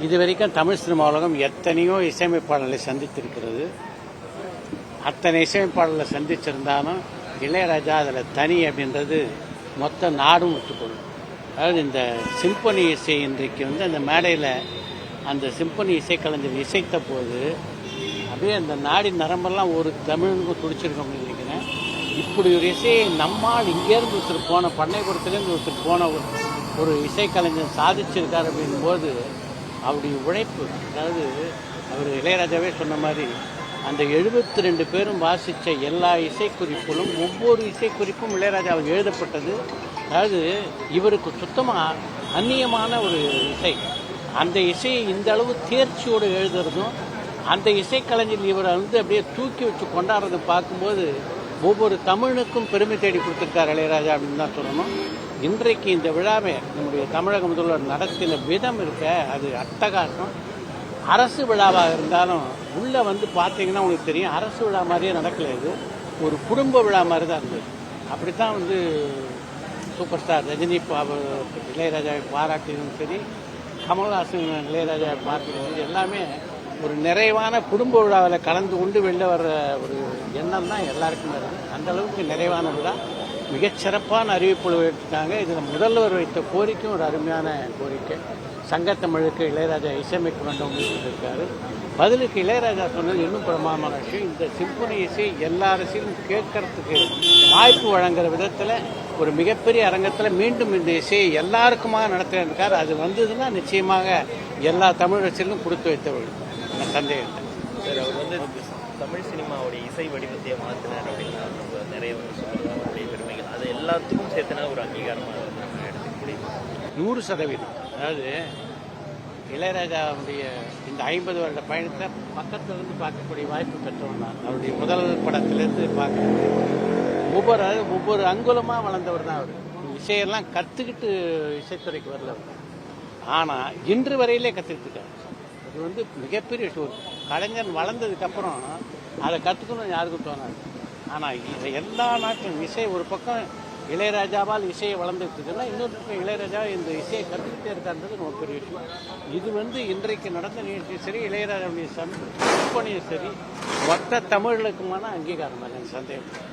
இதுவரைக்கும் தமிழ் சினிமா உலகம் எத்தனையோ இசையமைப்பாளர்களை சந்தித்திருக்கிறது. அத்தனை இசையமைப்பாளர்களை சந்திச்சிருந்தாலும் இளையராஜா அதில் தனி அப்படின்றது மொத்த நாடும் ஒத்துக்கொள்ளும். அதாவது இந்த சிம்பனி இசை இன்றைக்கு அந்த மேடையில் அந்த சிம்பனி இசைக்கலைஞர் இசைத்த போது அப்படியே அந்த நாடி நரம்பெல்லாம் ஒரு தமிழுக்கும் துடிச்சிருக்கோம் நினைக்கிறேன். இப்படி ஒரு இசையை நம்மால் இங்கேருந்து ஒருத்தர் போன பண்ணைபுரத்துலேருந்து ஒருத்தர் போன ஒரு இசைக்கலைஞர் சாதிச்சிருக்கார் அப்படிங்கும்போது அவருடைய உழைப்பு, அதாவது அவர் இளையராஜாவே சொன்ன மாதிரி அந்த 72 பேரும் வாசித்த எல்லா இசைக்குறிப்புகளும் ஒவ்வொரு இசைக்குறிப்பும் இளையராஜாவுக்கு எழுதப்பட்டது. அதாவது இவருக்கு சுத்தமாக அந்நியமான ஒரு இசை. அந்த இசையை இந்த அளவு தேர்ச்சியோடு எழுதுறதும் அந்த இசைக்கலைஞர் இவரை அப்படியே தூக்கி வச்சு கொண்டாடுறது பார்க்கும்போது ஒவ்வொரு தமிழுக்கும் பெருமை தேடி கொடுத்துருக்கார் இளையராஜா அப்படின்னு தான் சொல்லணும். இன்றைக்கு இந்த விழாவை நம்முடைய தமிழக முதல்வர் நடத்தின விதம் இருக்க அது அட்டகாசம். அரசு விழாவாக இருந்தாலும் உள்ளே பார்த்தீங்கன்னா உங்களுக்கு தெரியும், அரசு விழா மாதிரியே நடக்கல. இது ஒரு குடும்ப விழா மாதிரி தான் இருந்தது. அப்படித்தான் சூப்பர் ஸ்டார் ரஜினி இளையராஜாவை பாராட்டினதும் சரி, கமல்ஹாசன் இளையராஜாவை பார்த்துக்கிறது எல்லாமே ஒரு நிறைவான குடும்ப விழாவில் கலந்து கொண்டு வெளில வர்ற ஒரு எண்ணம் தான் எல்லாருக்குமே இருக்குது. அந்த அளவுக்கு நிறைவான விழா. மிகச்சிறப்பான அறிவிப்புகள் எடுத்துட்டாங்க. இதில் முதல்வர் வைத்த கோரிக்கையும் ஒரு அருமையான கோரிக்கை. சங்கத்தமிழுக்கு இளையராஜா இசையமைக்க வேண்டும் இருக்காரு. பதிலுக்கு இளையராஜா சொன்னது இன்னும் பிரமாதமான விஷயம். இந்த சிம்பனி இசை எல்லா அரசியலும் கேட்கறதுக்கு வாய்ப்பு வழங்குற விதத்தில் ஒரு மிகப்பெரிய அரங்கத்தில் மீண்டும் இந்த இசையை எல்லாருக்குமாக நடத்துகிறார். அது வந்ததுன்னா நிச்சயமாக எல்லா தமிழ் அரசியலும் கொடுத்து வைத்தவர்கள் சந்தேகம் சார். அவர் தமிழ் சினிமாவுடைய இசை வடிவத்தையே மாற்றினார் அப்படின்னா நம்ம நிறைய சொல்லுவோம் அவருடைய பெருமைகள். அது எல்லாத்துக்கும் சேர்த்துனா ஒரு அங்கீகாரமாக நம்ம எடுத்துக்க முடியும். 100%. அதாவது இளையராஜாவுடைய இந்த 50 வருட பயணத்தை பக்கத்திலிருந்து பார்க்கக்கூடிய வாய்ப்பு பெற்றவன் தான். அவருடைய முதல் படத்திலிருந்து பார்க்கக்கூடிய ஒவ்வொரு அங்குலமாக வளர்ந்தவர் தான் அவர். இசையெல்லாம் கற்றுக்கிட்டு இசைத்துறைக்கு வரல. ஆனால் இன்று வரையிலே கற்றுக்கிட்டு இருக்காரு. அது மிகப்பெரிய விஷயம். கலைஞர் வளர்ந்ததுக்கப்புறம் அதை கற்றுக்கணும்னு யாருக்கும் தோணாது. ஆனால் எல்லா நாட்களும் இசை ஒரு பக்கம் இளையராஜாவால் இசையை வளர்ந்துட்டு இருக்குன்னா, இன்னொரு பக்கம் இளையராஜா இந்த இசையை கற்றுக்கிட்டே இருக்கான்றது ரொம்ப பெரிய விஷயம். இது இன்றைக்கு நடந்த நிகழ்ச்சியும் சரி, இளையராஜாவுடைய சிம்பனியும் சரி, மொத்த தமிழர்களுக்குமான அங்கீகாரம் தான், சந்தேகம்.